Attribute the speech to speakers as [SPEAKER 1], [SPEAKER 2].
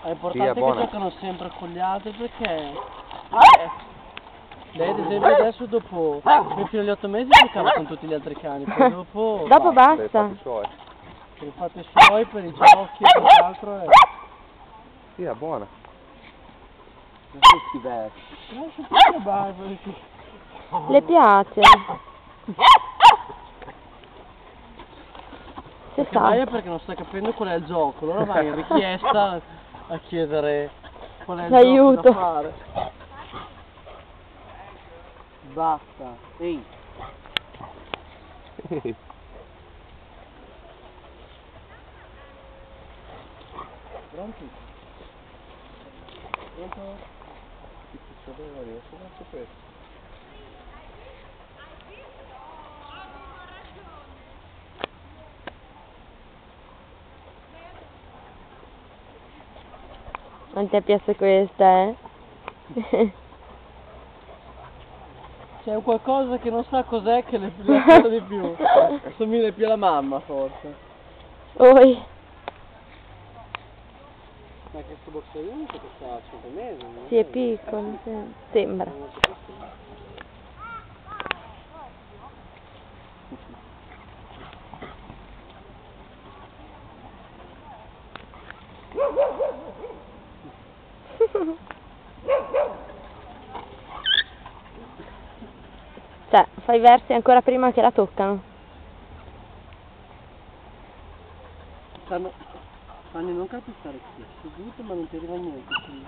[SPEAKER 1] È importante che
[SPEAKER 2] buona.
[SPEAKER 1] giocano sempre con gli altri perché lei ad esempio adesso dopo fino agli 8 mesi giocava con tutti gli altri cani, poi dopo
[SPEAKER 3] basta.
[SPEAKER 1] per i fatti suoi, per i giochi e quant'altro è...
[SPEAKER 2] Sì, è buona.
[SPEAKER 1] Non si schivessi. Lascia pure la barba.
[SPEAKER 3] Le piace. Si
[SPEAKER 1] Perché vai perché non sta capendo qual è il gioco, allora vai in richiesta a chiedere qual è il
[SPEAKER 3] Aiuto.
[SPEAKER 1] gioco da fare. Basta, ehi. Pronto? Pronto? Che succedeva lì? Sono anche questo.
[SPEAKER 3] Non ti piace questa, eh?
[SPEAKER 1] C'è un qualcosa che non sa cos'è che le piace di più. Somiglia più alla mamma forse.
[SPEAKER 3] Oi.
[SPEAKER 1] Ma questo boxerino che sta 5 mesi, no?
[SPEAKER 3] Sì, è piccolo, sembra. Cioè, fai versi ancora prima che la toccano.
[SPEAKER 1] Fanno non calpestare qui, seduto ma non ti arriva niente qui.